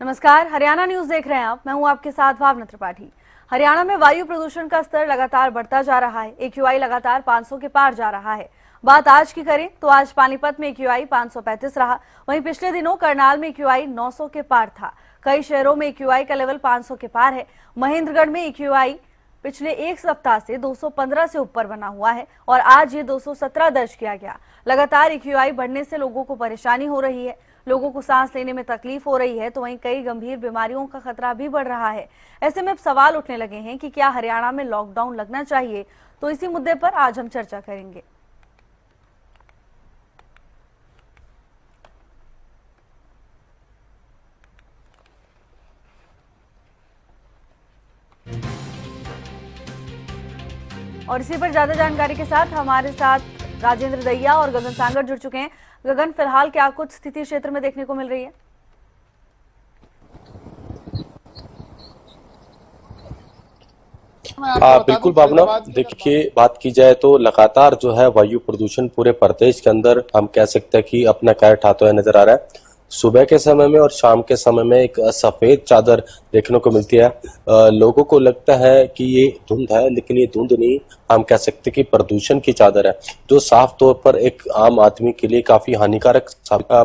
नमस्कार, हरियाणा न्यूज देख रहे हैं आप। मैं हूं आपके साथ भावना त्रिपाठी। हरियाणा में वायु प्रदूषण का स्तर लगातार बढ़ता जा रहा है। एक्यूआई लगातार 500 के पार जा रहा है। बात आज की करें तो आज पानीपत में एक्यूआई 535 रहा। वहीं पिछले दिनों करनाल में एक्यूआई 900 के पार था। कई शहरों में एक्यूआई का लेवल 500 के पार है। महेंद्रगढ़ में एक्यूआई पिछले एक सप्ताह से 215 से ऊपर बना हुआ है और आज ये 217 दर्ज किया गया। लगातार एक्यूआई बढ़ने से लोगों को परेशानी हो रही है। लोगों को सांस लेने में तकलीफ हो रही है तो वहीं कई गंभीर बीमारियों का खतरा भी बढ़ रहा है। ऐसे में अब सवाल उठने लगे हैं कि क्या हरियाणा में लॉकडाउन लगना चाहिए। तो इसी मुद्दे पर आज हम चर्चा करेंगे। और इसी पर ज्यादा जानकारी के साथ हमारे साथ राजेंद्र दैया और गगन सांगर जुड़ चुके हैं। गगन, फिलहाल क्या कुछ स्थिति क्षेत्र में देखने को मिल रही है? बिल्कुल भावना, देखिए बात की जाए तो लगातार जो है वायु प्रदूषण पूरे प्रदेश के अंदर हम कह सकते हैं कि अपना कहर ढाते हुए नजर आ रहा है। सुबह के समय में और शाम के समय में एक सफेद चादर देखने को मिलती है। लोगों को लगता है कि ये धुंध है, लेकिन ये धुंध नहीं, हम कह सकते हैं कि प्रदूषण की चादर है, जो साफ तौर पर एक आम आदमी के लिए काफी हानिकारक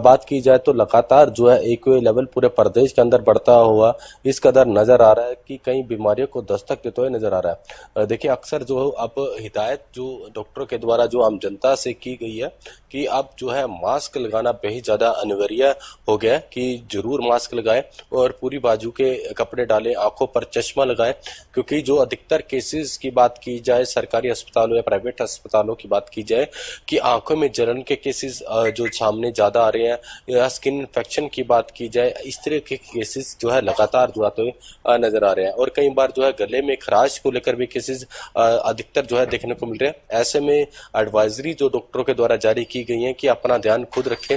बात की जाए तो लगातार जो है एक्यूआई लेवल पूरे प्रदेश के अंदर बढ़ता हुआ इस कदर नजर आ रहा है कि कई बीमारियों को दस्तक देते हुए नजर आ रहा है। देखिए अक्सर जो अब हिदायत जो डॉक्टरों के द्वारा जो आम जनता से की गई है कि अब जो है मास्क लगाना बेहद ज्यादा अनिवार्य हो गया कि जरूर मास्क लगाए और पूरी बाजू के कपड़े डालें, आंखों पर चश्मा लगाएं, क्योंकि जो अधिकतर केसेस की बात की जाए सरकारी अस्पतालों या प्राइवेट अस्पतालों की बात की जाए कि आंखों में जलन के केसेस जो सामने ज्यादा आ रहे हैं, या स्किन इन्फेक्शन की बात की जाए, इस तरह के केसेस जो है लगातार जो आते हुए नजर आ रहे हैं। और कई बार जो है गले में खराश को लेकर भी केसेस अधिकतर जो है देखने को मिल रहे हैं। ऐसे में एडवाइजरी जो डॉक्टरों के द्वारा जारी की गई है कि अपना ध्यान खुद रखें,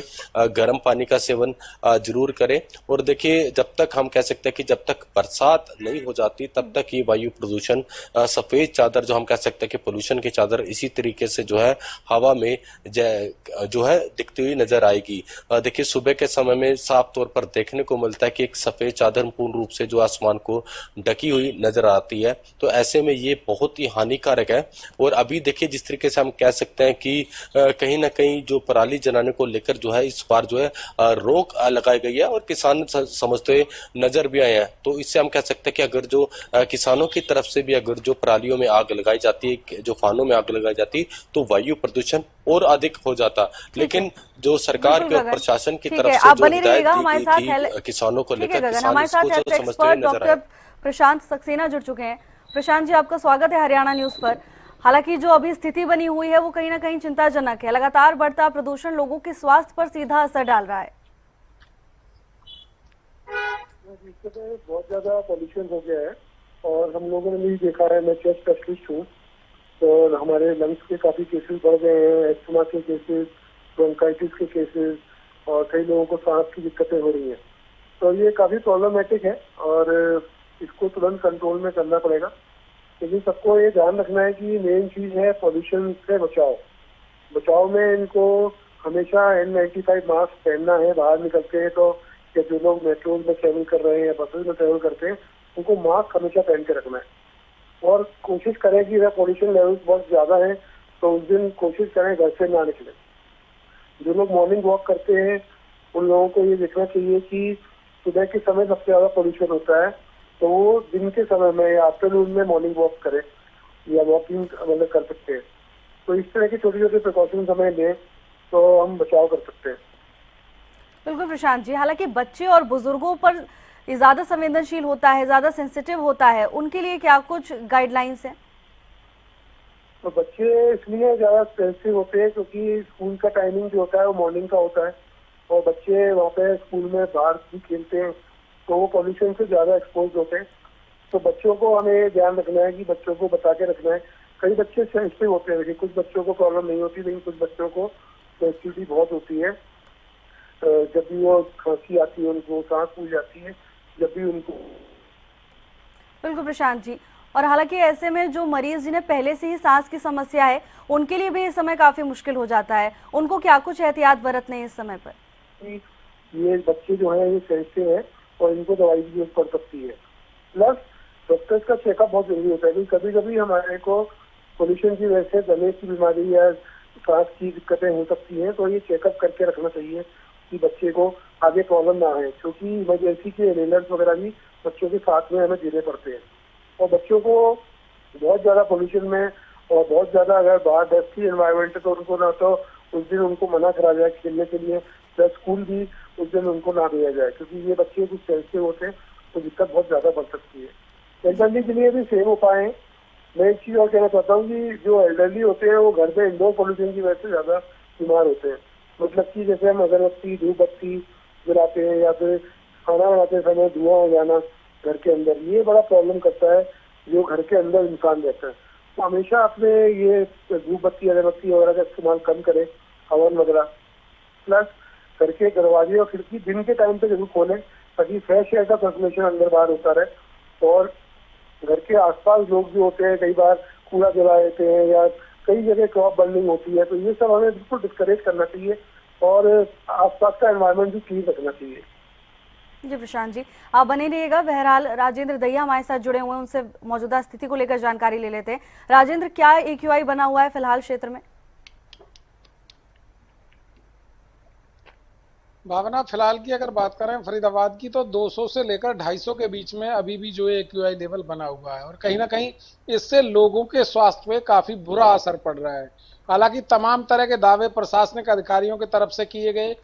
गर्म पानी का सेवन जरूर करें। और देखिए जब तक हम कह सकते हैं कि जब तक बरसात नहीं हो जाती तब तक ये वायु प्रदूषण सफेद चादर जो हम कह सकते हैं कि पोल्यूशन की चादर इसी तरीके से जो है हवा में जो है दिखती हुई नजर आएगी। देखिए सुबह के समय में साफ तौर पर देखने को मिलता है कि एक सफेद चादर पूर्ण रूप से जो आसमान को ढकी हुई नजर आती है। तो ऐसे में ये बहुत ही हानिकारक है। और अभी देखिए जिस तरीके से हम कह सकते हैं कि कहीं ना कहीं जो पराली जलाने को लेकर जो है इस बार जो है रोक लगाई गई है और किसान समझते हुए नजर भी आए हैं। तो इससे हम कह सकते हैं कि अगर जो किसानों की तरफ से भी अगर जो परालियों में आग लगाई जाती है, जो फानों में आग लगाई जाती, तो वायु प्रदूषण और अधिक हो जाता। लेकिन जो सरकार के और प्रशासन की तरफ से जो हिदायत दी गई थी किसानों को लेकर, किसान हमारे इसको साथ जो समझते हुए एक्सपर्ट नजर आए। डॉक्टर प्रशांत सक्सेना जुड़ चुके हैं। प्रशांत जी, आपका स्वागत है हरियाणा न्यूज पर। हालांकि जो अभी स्थिति बनी हुई है वो कहीं ना कहीं चिंताजनक है। लगातार बढ़ता प्रदूषण लोगों के स्वास्थ्य पर सीधा असर डाल रहा है। बहुत ज्यादा पॉल्यूशन हो गया है और हम लोगों ने भी देखा है। मैं चेस्ट स्पेशलिस्ट हूँ तो हमारे लंग्स के काफी केसेस बढ़ गए हैं, एस्थमा के केसेस, ब्रोंकाइटिस के केसेस, और कई लोगों को सांस की दिक्कतें हो रही हैं। तो ये काफी प्रॉब्लमेटिक है और इसको तुरंत कंट्रोल में करना पड़ेगा। लेकिन सबको ये ध्यान रखना है कि मेन चीज है पॉल्यूशन से बचाव में इनको हमेशा N95 मास्क पहनना है। बाहर निकलते हैं तो या जो लोग मेट्रो में ट्रेवल कर रहे हैं या बसेज में ट्रेवल करते हैं उनको मास्क हमेशा पहन के रखना है। और कोशिश करें कि अगर पॉल्यूशन लेवल्स बहुत ज्यादा है तो उस दिन कोशिश करें घर से ना निकले। जो लोग मॉर्निंग वॉक करते हैं उन लोगों को ये देखना चाहिए कि सुबह के समय सबसे ज्यादा पॉल्यूशन होता है, तो वो दिन के समय में या आफ्टरनून में मॉर्निंग वॉक करें या वॉकिंग मतलब कर सकते हैं। तो इस तरह की छोटी छोटी प्रिकॉशन हमें लें तो हम बचाव कर सकते हैं। बिल्कुल प्रशांत जी, हालांकि बच्चे और बुजुर्गों पर ज्यादा संवेदनशील होता है, ज्यादा सेंसिटिव होता है, उनके लिए क्या कुछ गाइडलाइंस हैं? तो बच्चे इसलिए ज्यादा सेंसिटिव होते हैं क्योंकि स्कूल का टाइमिंग जो होता है वो मॉर्निंग का होता है और बच्चे वहाँ पे स्कूल में बाहर भी खेलते हैं तो वो पॉल्यूशन से ज्यादा एक्सपोज होते हैं। तो बच्चों को हमें ध्यान रखना है कि बच्चों को बता के रखना है। कई बच्चे सेंसिटिव होते हैं, कुछ बच्चों को प्रॉब्लम नहीं होती, लेकिन कुछ बच्चों को सेंसिटिविटी बहुत होती है। जब भी वो खांसी आती है, उनको सांस फूल जाती है, जब भी उनको। बिल्कुल प्रशांत जी, और हालांकि ऐसे में जो मरीज जिन्हें पहले से ही सांस की समस्या है उनके लिए भी इस समय काफी मुश्किल हो जाता है। उनको क्या कुछ एहतियात बरतने इस समय पर? ये बच्चे जो है ये सेंसिटिव है और इनको दवाई भी यूज पड़ सकती है। प्लस डॉक्टर्स का चेकअप बहुत जरूरी होता है, क्योंकि कभी कभी हमारे को पोल्यूशन की वजह से गले की बीमारी या सांस की दिक्कतें हो सकती हैं, तो ये चेकअप करके रखना चाहिए कि बच्चे को आगे प्रॉब्लम ना आए, क्योंकि इमरजेंसी के इनहेलर्स वगैरह भी बच्चों के साथ में हमें देने पड़ते हैं। और बच्चों को बहुत ज्यादा पोल्यूशन में और बहुत ज्यादा अगर बाहर डस्टी एनवायरमेंट है तो उनको ना तो उस दिन उनको मना करा जाए खेलने के लिए, प्लस स्कूल भी उस दिन उनको ना दिया जाए, क्योंकि ये बच्चे कुछ सेंसिटिव होते हैं तो दिक्कत बहुत ज्यादा बढ़ सकती है। एल्डरली के लिए भी सेम उपाय है। मैं एक चीज और कहना चाहता हूँ कि जो एल्डरली होते हैं वो घर पे इंडोर पोल्यूशन की वजह से ज्यादा बीमार होते हैं। मतलब कि जैसे हम अगरबत्ती धूप बत्ती जलाते हैं या फिर खाना बनाते समय धुआं हो जाना घर के अंदर, ये बड़ा प्रॉब्लम करता है जो घर के अंदर इंसान रहता है। तो हमेशा अपने ये धूप बत्ती अगरबत्ती वगैरह का इस्तेमाल कम करें, हवन वगैरह। प्लस घर के दरवाजे और खिड़की दिन के टाइम पे जरूर खोलें ताकि फ्रेश एयर का सर्कुलेशन अंदर बाहर होता रहे। और घर के आसपास लोग जो होते हैं कई बार कूड़ा जला देते हैं या कई जगह क्रॉप बर्निंग होती है, तो ये सब हमें बिल्कुल डिस्करेज करना चाहिए और आसपास का एनवायरनमेंट भी क्लीन रखना चाहिए। जी प्रशांत जी, आप बने रहिएगा। बहरहाल राजेंद्र दहिया हमारे साथ जुड़े हुए हैं, उनसे मौजूदा स्थिति को लेकर जानकारी ले लेते हैं। राजेंद्र, क्या AQI बना हुआ है फिलहाल क्षेत्र में? भावना, फिलहाल की अगर बात करें फरीदाबाद की तो 200 से लेकर 250 के बीच में अभी भी जो है AQI लेवल बना हुआ है और कहीं ना कहीं इससे लोगों के स्वास्थ्य पे काफी बुरा असर पड़ रहा है। हालांकि तमाम तरह के दावे प्रशासनिक अधिकारियों की तरफ से किए गए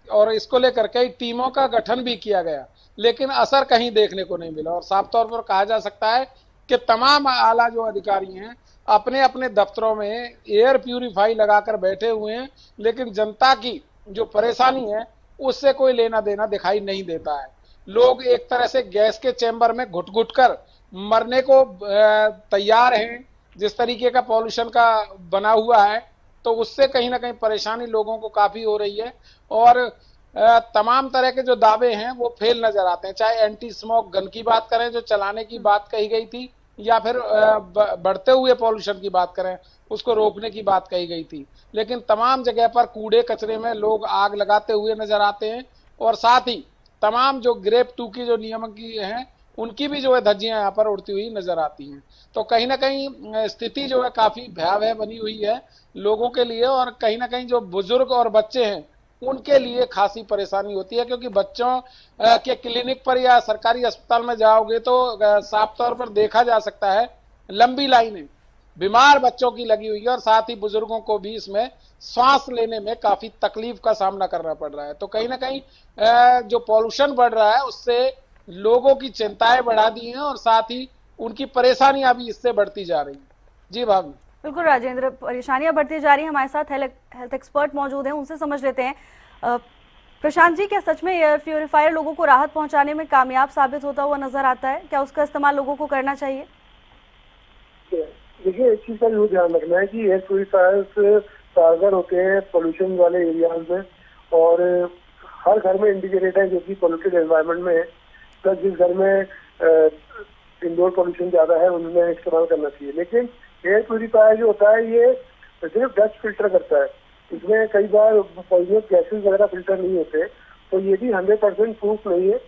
और इसको लेकर कई टीमों का गठन भी किया गया, लेकिन असर कहीं देखने को नहीं मिला। और साफ तौर पर कहा जा सकता है कि तमाम आला जो अधिकारी हैं अपने अपने दफ्तरों में एयर प्यूरिफाई लगाकर बैठे हुए हैं, लेकिन जनता की जो परेशानी है उससे कोई लेना देना दिखाई नहीं देता है। लोग एक तरह से गैस के चैम्बर में घुट घुट कर मरने को तैयार हैं। जिस तरीके का पॉल्यूशन का बना हुआ है तो उससे कहीं ना कहीं परेशानी लोगों को काफी हो रही है और तमाम तरह के जो दावे हैं वो फेल नजर आते हैं। चाहे एंटी स्मोक गन की बात करें जो चलाने की बात कही गई थी, या फिर बढ़ते हुए पॉल्यूशन की बात करें उसको रोकने की बात कही गई थी, लेकिन तमाम जगह पर कूड़े कचरे में लोग आग लगाते हुए नजर आते हैं। और साथ ही तमाम जो ग्रेप 2 की जो नियम की हैं उनकी भी जो है धज्जियां यहाँ पर उड़ती हुई नजर आती हैं। तो कहीं ना कहीं स्थिति जो है काफी भयावह बनी हुई है लोगों के लिए और कहीं ना कहीं जो बुजुर्ग और बच्चे हैं उनके लिए खासी परेशानी होती है, क्योंकि बच्चों के क्लिनिक पर या सरकारी अस्पताल में जाओगे तो साफ तौर पर देखा जा सकता है लंबी लाइनें बीमार बच्चों की लगी हुई है और साथ ही बुजुर्गों को भी इसमें सांस लेने में काफी तकलीफ का सामना करना पड़ रहा है। तो कहीं ना कहीं जो पॉल्यूशन बढ़ रहा है उससे लोगों की चिंताएं बढ़ा दी हैं और साथ ही उनकी परेशानियां भी इससे बढ़ती जा रही हैं। जी भाभी। बिल्कुल राजेंद्र, परेशानियां बढ़ती जा रही हैं। हमारे साथ हेल्थ एक्सपर्ट मौजूद हैं, उनसे समझ लेते हैं। प्रशांत जी, क्या सच में एयर प्यूरिफायर लोगों को राहत पहुंचाने में कामयाब साबित होता हुआ नजर आता है? क्या उसका इस्तेमाल लोगों को करना चाहिए? देखिए, एक चीज का जरूर ध्यान रखना है कि एयर प्यूरिफायर्स कारगर होते हैं पोल्यूशन वाले एरियाज में और हर घर में इंटीग्रेटेड है जो कि पोल्यूटेड एनवायरनमेंट में है। प्लस जिस घर में इंडोर पोल्यूशन ज्यादा है उनमें इस्तेमाल करना चाहिए। लेकिन एयर प्यूरिफायर जो होता है ये सिर्फ डस्ट फिल्टर करता है, इसमें कई बार पॉइजनस गैसेज वगैरह फिल्टर नहीं होते, तो ये भी 100% प्रूफ नहीं है।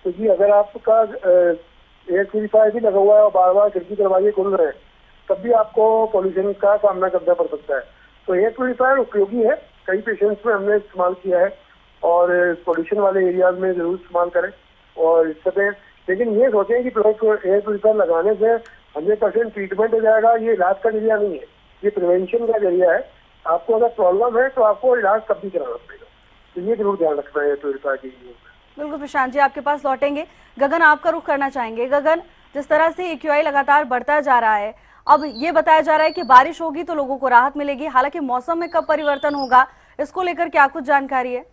क्योंकि अगर आपका एयर प्यूरिफायर भी लगा हुआ है और बार बार खिड़की दरवाजे खुल रहे हैं तब भी आपको पॉल्यूशन का सामना करना पड़ सकता है। तो एयर प्यूरिफायर उपयोगी है, कई पेशेंट्स में हमने इस्तेमाल किया है और पॉल्यूशन वाले एरियाज में जरूर इस्तेमाल करें। और इस समय लेकिन ये सोचें कि एयर प्यूरिफायर लगाने से 100% ट्रीटमेंट हो जाएगा, ये इलाज का जरिया नहीं है, ये प्रिवेंशन का जरिया है। आपको अगर प्रॉब्लम है तो आपको इलाज तब भी कराना पड़ेगा, तो ये जरूर ध्यान रखना है एयर प्यूरिफायर के लिए। बिल्कुल प्रशांत जी, आपके पास लौटेंगे। गगन, आपका रुख करना चाहेंगे। गगन, जिस तरह से AQI लगातार बढ़ता जा रहा है, अब ये बताया जा रहा है कि बारिश होगी तो लोगों को राहत मिलेगी, हालांकि मौसम में कब परिवर्तन होगा इसको लेकर क्या कुछ जानकारी है?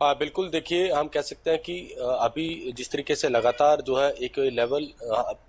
बिल्कुल, देखिए हम कह सकते हैं कि अभी जिस तरीके से लगातार जो है एक लेवल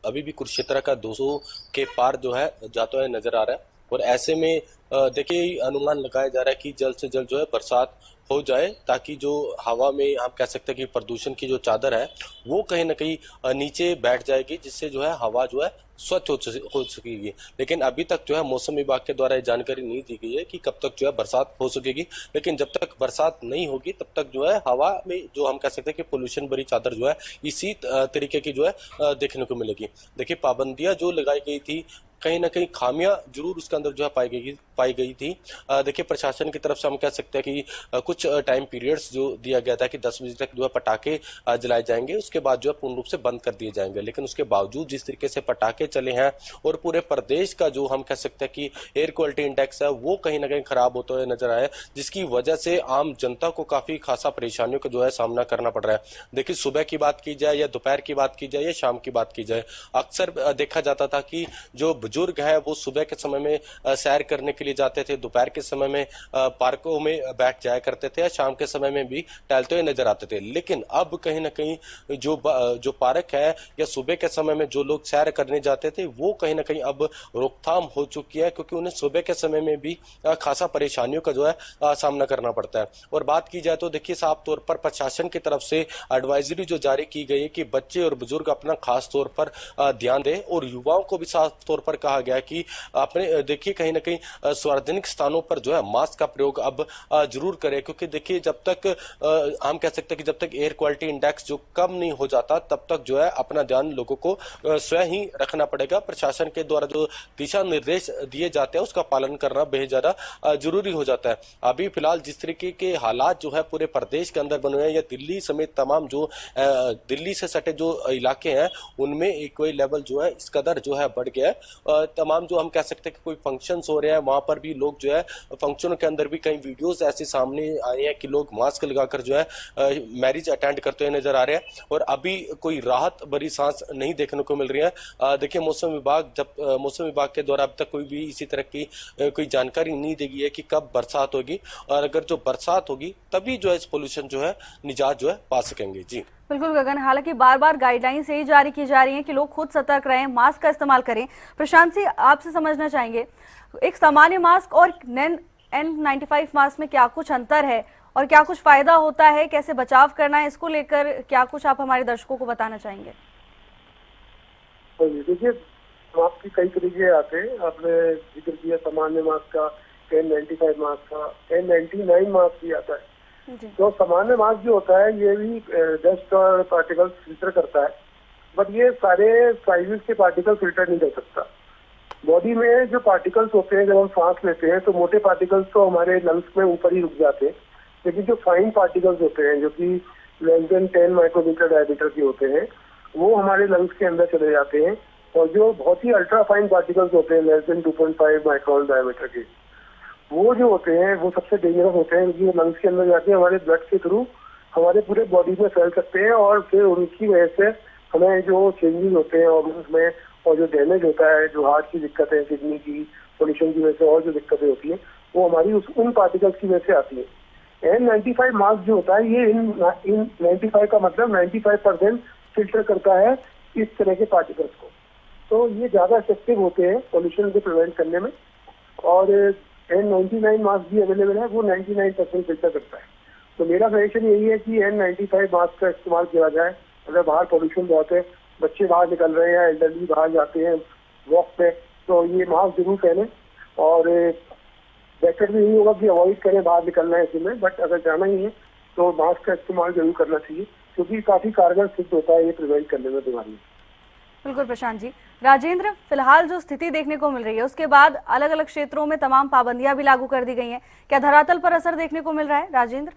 अभी भी कुरुक्षेत्र का 200 के पार जो है जाता हुआ नजर आ रहा है और ऐसे में देखिए अनुमान लगाया जा रहा है कि जल्द से जल्द जो है बरसात हो जाए, ताकि जो हवा में हम कह सकते हैं कि प्रदूषण की जो चादर है वो कहीं ना कहीं नीचे बैठ जाएगी, जिससे जो है हवा जो है स्वच्छ हो सकेगी। लेकिन अभी तक जो है मौसम विभाग के द्वारा ये जानकारी नहीं दी गई है कि कब तक जो है बरसात हो सकेगी। लेकिन जब तक बरसात नहीं होगी तब तक जो है हवा में जो हम कह सकते हैं कि पोल्यूशन भरी चादर जो है इसी तरीके की जो है देखने को मिलेगी। देखिए, पाबंदियां जो लगाई गई थी, कहीं ना कहीं खामियां जरूर उसके अंदर जो है पाई गई थी। देखिए, प्रशासन की तरफ से हम कह सकते हैं कि कुछ टाइम पीरियड्स जो दिया गया था कि 10 बजे तक जो है पटाखे जलाए जाएंगे, उसके बाद जो है पूर्ण रूप से बंद कर दिए जाएंगे। लेकिन उसके बावजूद जिस तरीके से पटाखे चले हैं और पूरे प्रदेश का जो हम कह सकते हैं कि एयर क्वालिटी इंडेक्स है वो कहीं ना कहीं खराब होते हुए नजर आया, जिसकी वजह से आम जनता को काफी खासा परेशानियों का जो है सामना करना पड़ रहा है। देखिए, सुबह की बात की जाए या दोपहर की बात की जाए या शाम की बात की जाए, अक्सर देखा जाता था कि जो बुजुर्ग है वो सुबह के समय में सैर करने के लिए जाते थे, दोपहर के समय में पार्कों में बैठ जाया करते थे या शाम के समय में भी टहलते हुए नजर आते थे। लेकिन अब कहीं ना कहीं जो पार्क है या सुबह के समय में जो लोग सैर करने जाते थे वो कहीं ना कहीं अब रोकथाम हो चुकी है, क्योंकि उन्हें सुबह के समय में भी खासा परेशानियों का जो है सामना करना पड़ता है। और बात की जाए तो देखिए, साफ तौर पर प्रशासन की तरफ से एडवाइजरी जो जारी की गई है कि बच्चे और बुजुर्ग अपना खास तौर पर ध्यान दें, और युवाओं को भी साफ तौर पर कहा गया कि अपने देखिए कहीं ना कहीं सार्वजनिक स्थानों पर जो है मास्क का प्रयोग अब जरूर करें, क्योंकि देखिए जब तक हम कह सकते हैं कि जब तक एयर क्वालिटी इंडेक्स जो कम नहीं हो जाता तब तक जो है अपना ध्यान लोगों को स्वयं ही रखना पड़ेगा। प्रशासन के द्वारा जो दिशा निर्देश दिए जाते हैं उसका पालन करना बेहद ज्यादा जरूरी हो जाता है। अभी फिलहाल जिस तरीके के हालात जो है पूरे प्रदेश के अंदर बने हुए हैं या दिल्ली समेत तमाम जो दिल्ली से सटे जो इलाके हैं उनमें एक कोई लेवल जो है इस कदर जो है बढ़ गया है। तमाम जो हम कह सकते हैं कि कोई फंक्शंस हो रहे हैं वहां पर भी लोग जो है फंक्शनों के अंदर भी कई वीडियोस ऐसे सामने आए हैं कि लोग मास्क लगाकर जो है मैरिज अटेंड करते हुए नजर आ रहे हैं, और अभी कोई राहत भरी सांस नहीं देखने को मिल रही है। देखिए, मौसम विभाग के द्वारा अब तक कोई भी इसी तरह की कोई जानकारी नहीं दी गई है कि कब बरसात होगी, और अगर जो बरसात होगी तभी जो है इस पोल्यूशन जो है निजात जो है पा सकेंगे। जी बिल्कुल गगन, हालांकि बार बार गाइडलाइंस यही जारी की जा रही हैं कि लोग खुद सतर्क रहें, मास्क का इस्तेमाल करें। प्रशांत जी, आपसे समझना चाहेंगे एक सामान्य मास्क और N95 मास्क में क्या कुछ अंतर है और क्या कुछ फायदा होता है, कैसे बचाव करना है, इसको लेकर क्या कुछ आप हमारे दर्शकों को बताना चाहेंगे? देखिए, मास्क के कई तरीके आते हैं। आपने जिक्र किया सामान्य मास्क का, N95 मास्क का, N99 मास्क भी आता है। तो सामान्य मास्क जो होता है ये भी डस्ट और पार्टिकल्स फिल्टर करता है, बट ये सारे साइजेस के पार्टिकल फिल्टर नहीं कर सकता। बॉडी में जो पार्टिकल्स होते हैं जब हम सांस लेते हैं तो मोटे पार्टिकल्स तो हमारे लंग्स में ऊपर ही रुक जाते हैं, लेकिन जो फाइन पार्टिकल्स होते हैं जो कि लेस देन 10 माइक्रोमीटर डायमीटर के होते हैं वो हमारे लंग्स के अंदर चले जाते हैं, और जो बहुत ही अल्ट्रा फाइन पार्टिकल्स होते हैं लेस देन 2.5 माइक्रोन डायमीटर के, वो जो होते हैं वो सबसे डेंजरस होते हैं, क्योंकि लंग्स के अंदर जाके हमारे ब्लड के थ्रू हमारे पूरे बॉडी में फैल सकते हैं, और फिर उनकी वजह से हमें जो चेंजेस होते हैं ऑर्गन्स में और जो डैमेज होता है, जो हार्ट की दिक्कतें, किडनी की, पोल्यूशन की वजह से और जो दिक्कतें होती हैं वो हमारी उन पार्टिकल्स की वजह से आती है। N95 मास्क जो होता है ये इन 95 का मतलब 95% फिल्टर करता है इस तरह के पार्टिकल्स को, तो ये ज्यादा इफेक्टिव होते हैं पोल्यूशन को प्रिवेंट करने में। और N99 मास्क भी अवेलेबल है, वो 99% फिल्टर करता है। तो मेरा सजेशन यही है कि N95 मास्क का इस्तेमाल किया जाए। अगर बाहर पोल्यूशन बहुत है, बच्चे बाहर निकल रहे हैं, एल्डरली बाहर जाते हैं वॉक पे, तो ये मास्क जरूर पहने। और बेटर भी नहीं होगा कि अवॉइड करें बाहर निकलना है इसी में, बट अगर जाना ही है तो मास्क का इस्तेमाल जरूर करना चाहिए, क्योंकि काफी कारगर सिद्ध होता है ये प्रिवेंट करने में बीमारी। बिल्कुल प्रशांत जी। राजेंद्र, फिलहाल जो स्थिति देखने को मिल रही है उसके बाद अलग अलग क्षेत्रों में तमाम पाबंदियां भी लागू कर दी गई हैं, क्या धरातल पर असर देखने को मिल रहा है? राजेंद्र,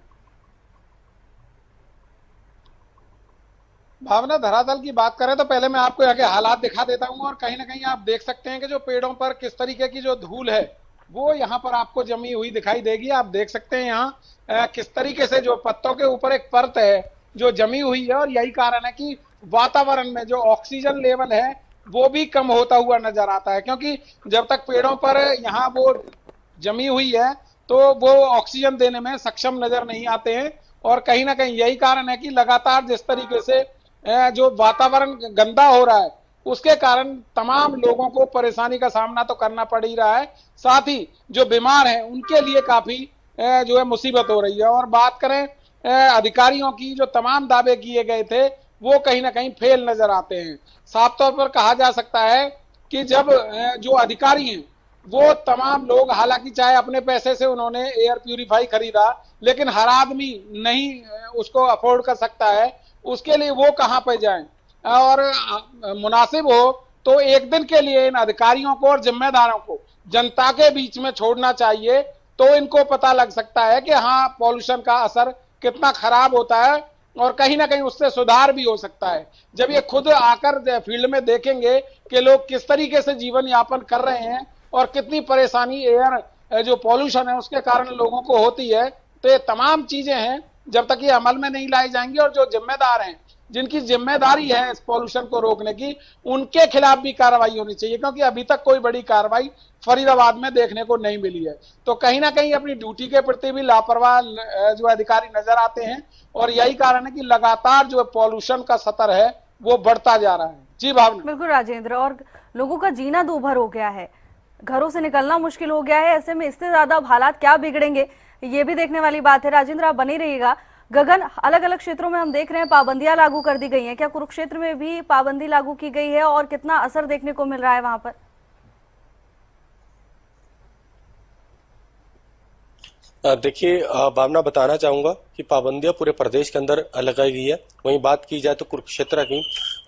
भावना, धरातल की बात करें तो पहले मैं आपको यहाँ के हालात दिखा देता हूँ, और कहीं ना कहीं आप देख सकते हैं कि जो पेड़ों पर किस तरीके की जो धूल है वो यहाँ पर आपको जमी हुई दिखाई देगी। आप देख सकते हैं यहाँ किस तरीके से जो पत्तों के ऊपर एक परत है जो जमी हुई है, और यही कारण है कि वातावरण में जो ऑक्सीजन लेवल है वो भी कम होता हुआ नजर आता है, क्योंकि जब तक पेड़ों पर यहाँ वो जमी हुई है तो वो ऑक्सीजन देने में सक्षम नजर नहीं आते हैं। और कहीं ना कहीं यही कारण है कि लगातार जिस तरीके से जो वातावरण गंदा हो रहा है उसके कारण तमाम लोगों को परेशानी का सामना तो करना पड़ ही रहा है, साथ ही जो बीमार हैं उनके लिए काफी जो है मुसीबत हो रही है। और बात करें अधिकारियों की, जो तमाम दावे किए गए थे वो कहीं ना कहीं फेल नजर आते हैं। साफ तौर पर कहा जा सकता है कि जब जो अधिकारी हैं वो तमाम लोग, हालांकि चाहे अपने पैसे से उन्होंने एयर प्यूरिफाई खरीदा, लेकिन हर आदमी नहीं उसको अफोर्ड कर सकता है, उसके लिए वो कहां पे जाएं। और मुनासिब हो तो एक दिन के लिए इन अधिकारियों को और जिम्मेदारों को जनता के बीच में छोड़ना चाहिए, तो इनको पता लग सकता है कि हाँ, पॉल्यूशन का असर कितना खराब होता है और कहीं ना कहीं उससे सुधार भी हो सकता है। जब ये खुद आकर फील्ड में देखेंगे कि लोग किस तरीके से जीवन यापन कर रहे हैं और कितनी परेशानी एयर जो पॉल्यूशन है उसके कारण लोगों को होती है, तो ये तमाम चीजें हैं, जब तक ये अमल में नहीं लाई जाएंगी और जो जिम्मेदार हैं, जिनकी जिम्मेदारी है इस पॉल्यूशन को रोकने की, उनके खिलाफ भी कार्रवाई होनी चाहिए, क्योंकि अभी तक कोई बड़ी कार्रवाई फरीदाबाद में देखने को नहीं मिली है। तो कहीं ना कहीं अपनी ड्यूटी के प्रति भी लापरवाह जो अधिकारी नजर आते हैं और यही कारण है कि लगातार जो पॉल्यूशन का स्तर है वो बढ़ता जा रहा है। जी भावना। बिल्कुल राजेंद्र, और लोगों का जीना दूभर हो गया है, घरों से निकलना मुश्किल हो गया है। ऐसे में इससे ज्यादा अब हालात क्या बिगड़ेंगे, ये भी देखने वाली बात है। राजेंद्र, आप बने रहिएगा। गगन, अलग अलग क्षेत्रों में हम देख रहे हैं पाबंदियां लागू कर दी गई हैं, क्या कुरुक्षेत्र में भी पाबंदी लागू की गई है और कितना असर देखने को मिल रहा है वहां पर? देखिए, भावना, बताना चाहूंगा कि पाबंदियां पूरे प्रदेश के अंदर लगाई गई है। वहीं बात की जाए तो कुरुक्षेत्र की,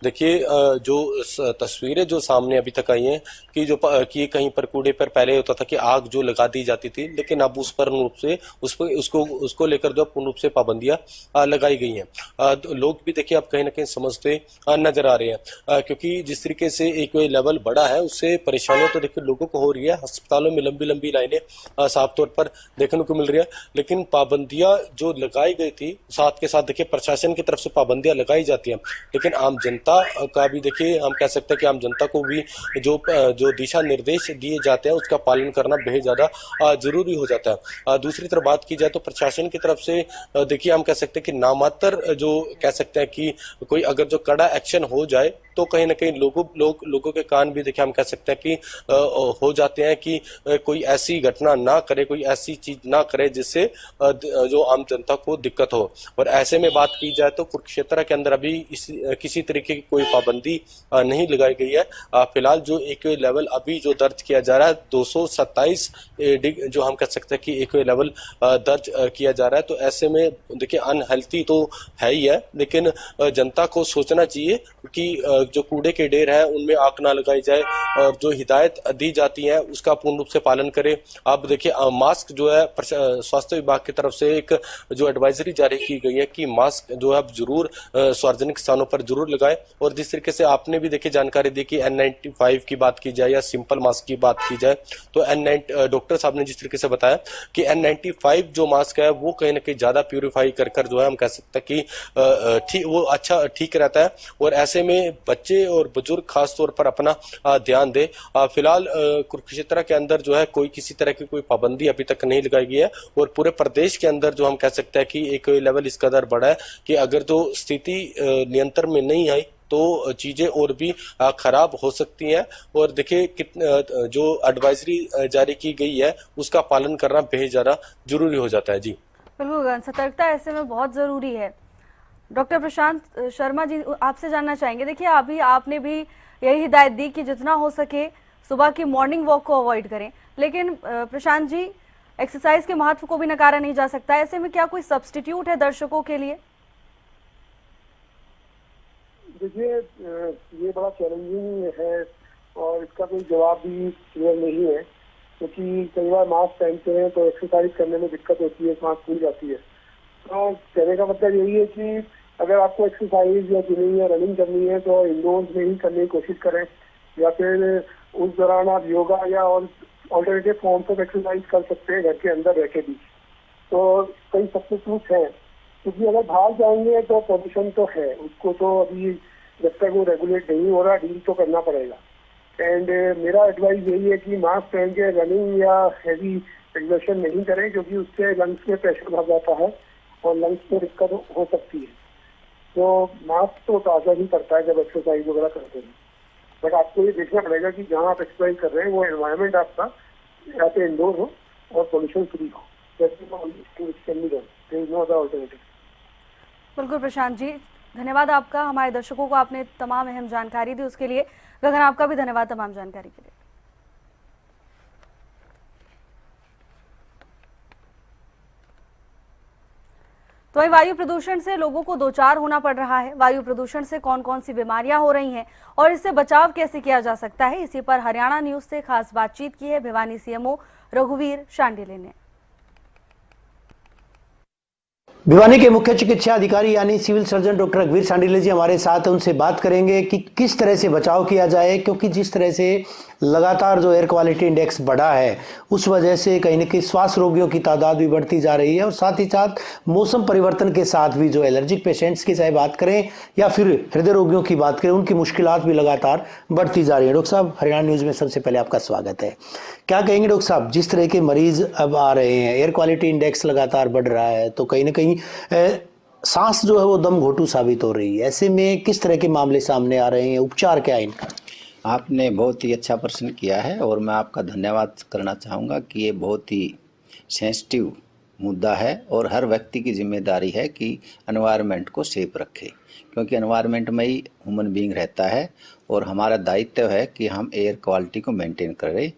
देखिए, जो तस्वीरें जो सामने अभी तक आई हैं कि कि कहीं पर कूड़े पर पहले होता था कि आग जो लगा दी जाती थी, लेकिन अब उस पर रूप से उसको लेकर जो पूर्ण रूप से पाबंदियां लगाई गई हैं। लोग भी देखिए अब कहीं ना कहीं समझते नजर आ रहे हैं, क्योंकि जिस तरीके से एक लेवल बढ़ा है उससे परेशानियां तो देखिए लोगों को हो रही है। अस्पतालों में लंबी लंबी लाइनें साफ तौर पर देखने को मिल रही है, लेकिन पाबंदियां जो लगाई गई थी, साथ के साथ देखिए प्रशासन की तरफ से पाबंदियां लगाई जाती हैं, लेकिन आम जनता का भी देखिए हम कह सकते हैं कि आम जनता को भी जो दिशा निर्देश दिए जाते हैं उसका पालन करना बेहद ज्यादा जरूरी हो जाता है। दूसरी तरफ बात की जाए तो प्रशासन की तरफ से देखिए हम कह सकते हैं कि नामात्र जो कह सकते हैं कि कोई अगर जो कड़ा एक्शन हो जाए तो कहीं ना कहीं लोगों के कान भी देखिए हम कह सकते हैं कि हो जाते हैं कि कोई ऐसी घटना ना करे, कोई ऐसी चीज ना करे जिससे जो आम जनता को दिक्कत हो। और ऐसे में बात की जाए तो कुरुक्षेत्र के अंदर अभी किसी तरीके की कोई पाबंदी नहीं लगाई गई है। फिलहाल जो एक लेवल अभी जो दर्ज किया जा रहा है 227 जो हम कह सकते हैं कि एक लेवल दर्ज किया जा रहा है, तो ऐसे में देखिए अनहेल्थी तो है ही है, लेकिन जनता को सोचना चाहिए कि जो कूड़े के ढेर है उनमें आग ना लगाई जाए और जो हिदायत दी जाती है उसका पूर्ण रूप से पालन करें। अब देखिए मास्क जो है स्वास्थ्य विभाग की तरफ से एक जो एडवाइजरी जारी की गई है कि मास्क जो है अब जरूर सार्वजनिक स्थानों पर जरूर लगाएं। और जिस तरीके से आपने भी देखिए जानकारी दी कि N95 की बात की जाए या सिंपल मास्क की बात की जाए, तो डॉक्टर साहब ने जिस तरीके से बताया कि N95 जो मास्क है वो कहीं ना कहीं ज्यादा प्यूरिफाई कर जो है हम कह सकते हैं कि वो अच्छा ठीक रहता है। और ऐसे में बच्चे और बुजुर्ग खास तौर पर अपना ध्यान दे। फिलहाल कुरुक्षेत्र के अंदर जो है कोई किसी तरह की कोई पाबंदी अभी तक नहीं लगाई गई है और पूरे प्रदेश के अंदर जो हम कह सकते हैं कि एक लेवल इस कदर बढ़ा है कि अगर जो स्थिति नियंत्रण में नहीं आई तो चीजें और भी खराब हो सकती हैं। और देखिए जो एडवाइजरी जारी की गई है उसका पालन करना बेहद ज्यादा जरूरी हो जाता है। जी बिल्कुल, सतर्कता ऐसे में बहुत जरूरी है। डॉक्टर प्रशांत शर्मा जी, आपसे जानना चाहेंगे, देखिए अभी आपने भी यही हिदायत दी कि जितना हो सके सुबह की मॉर्निंग वॉक को अवॉइड करें, लेकिन प्रशांत जी, एक्सरसाइज के महत्व को भी नकारा नहीं जा सकता। ऐसे में क्या कोई सब्स्टिट्यूट है दर्शकों के लिए? देखिए, ये बड़ा चैलेंजिंग है और इसका कोई जवाब भी क्लियर नहीं है, क्योंकि कई बार मास्क पहनते हैं तो एक्सरसाइज करने में दिक्कत होती है, सांस फूल जाती है। तो कहने का मतलब यही है कि अगर आपको एक्सरसाइज या जिमिंग या रनिंग करनी है तो इंडोर्स में ही करने की कोशिश करें, या फिर उस दौरान आप योगा या और ऑल्टरनेटिव फॉर्म्स ऑफ एक्सरसाइज कर सकते हैं घर के अंदर रह के भी। तो कई सब्स्टिट्यूट हैं, क्योंकि अगर बाहर जाएंगे तो पोल्यूशन तो है, उसको तो अभी जब तक वो रेगुलेट नहीं हो रहा डील तो करना पड़ेगा। एंड मेरा एडवाइस यही है कि मास्क पहन के रनिंग या हैवी एक्सर्शन नहीं करें, क्योंकि उससे लंग्स में प्रेशर भर जाता है और लंग्स में दिक्कत हो सकती है। तो मास्क तो ताज़ा ही करता है जब एक्सरसाइज वगैरह करते हैं, बट आपको ये देखना पड़ेगा कि जहाँ आप एक्सरसाइज कर रहे हैं वो एनवायरनमेंट आपका या तो इंडोर हो और पोल्यूशन फ्री हो। जैसे can be done, there is no other alternative. बिल्कुल प्रशांत जी, धन्यवाद आपका। हमारे दर्शकों को आपने तमाम अहम जानकारी दी, उसके लिए गगन आपका भी धन्यवाद तमाम जानकारी के लिए। तो वही वायु प्रदूषण से लोगों को दो चार होना पड़ रहा है। वायु प्रदूषण से कौन कौन सी बीमारियां हो रही हैं और इससे बचाव कैसे किया जा सकता है, इसी पर हरियाणा न्यूज से खास बातचीत की है भिवानी सीएमओ रघुवीर शांडिल्य ने। भिवानी के मुख्य चिकित्सा अधिकारी यानी सिविल सर्जन डॉक्टर रघुवीर शांडिल्य जी हमारे साथ हैं। उनसे बात करेंगे कि किस तरह से बचाव किया जाए, क्योंकि जिस तरह से लगातार जो एयर क्वालिटी इंडेक्स बढ़ा है उस वजह से कहीं न कहीं श्वास रोगियों की तादाद भी बढ़ती जा रही है और साथ ही साथ मौसम परिवर्तन के साथ भी जो एलर्जिक पेशेंट्स की चाहे बात करें या फिर हृदय रोगियों की बात करें, उनकी मुश्किलात भी लगातार बढ़ती जा रही है। डॉक्टर साहब, हरियाणा न्यूज़ में सबसे पहले आपका स्वागत है। क्या कहेंगे डॉक्टर साहब, जिस तरह के मरीज अब आ रहे हैं, एयर क्वालिटी इंडेक्स लगातार बढ़ रहा है, तो कहीं ना कहीं सांस जो है वो दम घोटू साबित हो रही है, ऐसे में किस तरह के मामले सामने आ रहे हैं, उपचार क्या है इनका? आपने बहुत ही अच्छा प्रश्न किया है और मैं आपका धन्यवाद करना चाहूँगा कि ये बहुत ही सेंसिटिव मुद्दा है और हर व्यक्ति की जिम्मेदारी है कि एनवायरनमेंट को सेफ रखे, क्योंकि एनवायरनमेंट में ही ह्यूमन बीइंग रहता है और हमारा दायित्व है कि हम एयर क्वालिटी को मेंटेन करें।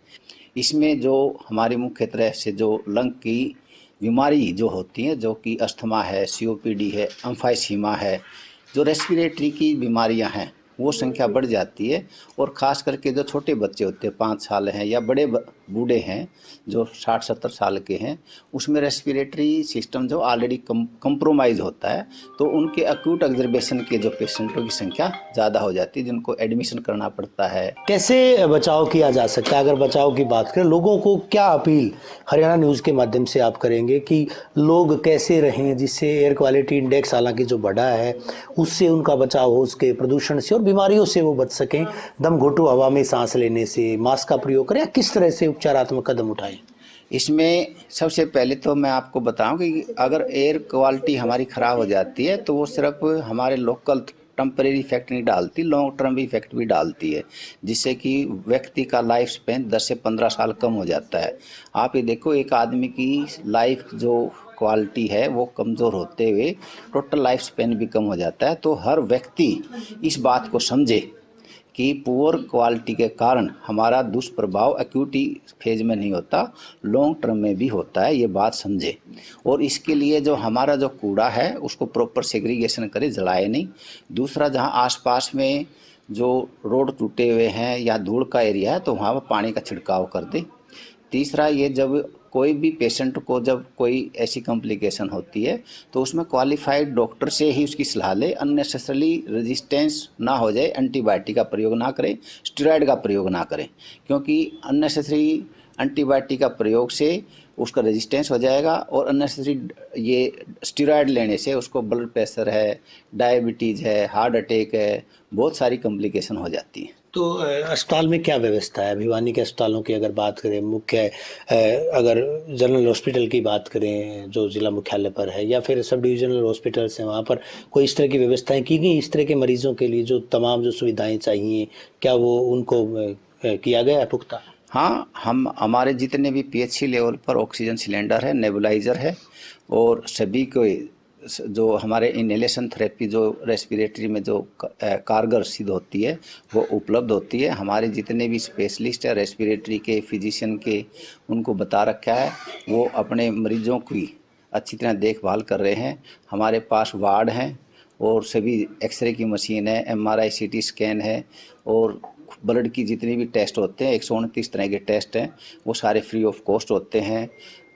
इसमें जो हमारी मुख्य तरह से जो लंग की बीमारी जो होती हैं, जो कि अस्थमा है, COPD है, एम्फाइसीमा है, जो रेस्पिरेटरी की बीमारियां हैं, वो संख्या बढ़ जाती है। और ख़ास करके जो छोटे बच्चे होते हैं, 5 साल हैं या बड़े बूढ़े हैं जो 60-70 साल के हैं, उसमें रेस्पिरेटरी सिस्टम जो ऑलरेडी कंप्रोमाइज़ होता है, तो उनके एक्यूट एग्जर्बेशन के जो पेशेंटों की संख्या ज़्यादा हो जाती है, जिनको एडमिशन करना पड़ता है। कैसे बचाव किया जा सकता है? अगर बचाव की बात करें, लोगों को क्या अपील हरियाणा न्यूज़ के माध्यम से आप करेंगे कि लोग कैसे रहें जिससे एयर क्वालिटी इंडेक्स हालांकि जो बढ़ा है उससे उनका बचाव हो सके, प्रदूषण से और बीमारियों से वो बच सकें, दम घोटू हवा में सांस लेने से, मास्क का प्रयोग करें, या किस तरह से उपचारात्मक कदम उठाएं? इसमें सबसे पहले तो मैं आपको बताऊं कि अगर एयर क्वालिटी हमारी ख़राब हो जाती है तो वो सिर्फ हमारे लोकल टेम्परेरी इफेक्ट नहीं डालती, लॉन्ग टर्म भी इफेक्ट भी डालती है, जिससे कि व्यक्ति का लाइफ स्पेन 10 से 15 साल कम हो जाता है। आप ये देखो, एक आदमी की लाइफ जो क्वालिटी है वो कमज़ोर होते हुए टोटल लाइफ स्पेन भी कम हो जाता है। तो हर व्यक्ति इस बात को समझे कि पुअर क्वालिटी के कारण हमारा दुष्प्रभाव एक्यूटी फेज में नहीं होता, लॉन्ग टर्म में भी होता है, ये बात समझे। और इसके लिए जो हमारा जो कूड़ा है उसको प्रॉपर सेग्रीगेशन करे, जलाए नहीं। दूसरा, जहाँ आसपास में जो रोड टूटे हुए हैं या धूल का एरिया है तो वहाँ पर पानी का छिड़काव कर दे। तीसरा, ये जब कोई भी पेशेंट को जब कोई ऐसी कॉम्प्लिकेशन होती है तो उसमें क्वालिफाइड डॉक्टर से ही उसकी सलाह ले, अननेसेसरली रेजिस्टेंस ना हो जाए, एंटीबायोटिक का प्रयोग ना करें, स्टेरॉयड का प्रयोग ना करें, क्योंकि अननेसेसरी एंटीबायोटिक का प्रयोग से उसका रेजिस्टेंस हो जाएगा और अननेसेसरी ये स्टेरॉयड लेने से उसको ब्लड प्रेशर है, डायबिटीज़ है, हार्ट अटैक है, बहुत सारी कॉम्प्लिकेशन हो जाती है। तो अस्पताल में क्या व्यवस्था है? भिवानी के अस्पतालों की अगर बात करें, मुख्य अगर जनरल हॉस्पिटल की बात करें जो जिला मुख्यालय पर है या फिर सब डिविजनल हॉस्पिटल्स हैं, वहाँ पर कोई इस तरह की व्यवस्थाएं की गई इस तरह के मरीजों के लिए जो तमाम जो सुविधाएं चाहिए, क्या वो उनको किया गया है पुख्ता? हाँ, हम हमारे जितने भी PHC लेवल पर ऑक्सीजन सिलेंडर है, नेबुलाइज़र है और सभी को जो हमारे इनहेलेशन थेरेपी जो रेस्पिरेटरी में जो कारगर सिद्ध होती है वो उपलब्ध होती है। हमारे जितने भी स्पेशलिस्ट है रेस्पिरेटरी के, फिजिशियन के, उनको बता रखा है, वो अपने मरीजों की अच्छी तरह देखभाल कर रहे हैं। हमारे पास वार्ड हैं और सभी एक्सरे की मशीन है, MRI CT स्कैन है और ब्लड की जितने भी टेस्ट होते हैं, 129 तरह के टेस्ट हैं, वो सारे फ्री ऑफ कॉस्ट होते हैं।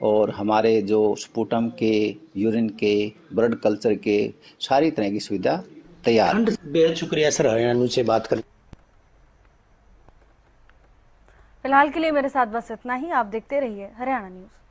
और हमारे जो स्पुटम के, यूरिन के, ब्लड कल्चर के, सारी तरह की सुविधा तैयार है। बेहद शुक्रिया सर, हरियाणा न्यूज़ से बात कर। फिलहाल के लिए मेरे साथ बस इतना ही। आप देखते रहिए हरियाणा न्यूज़।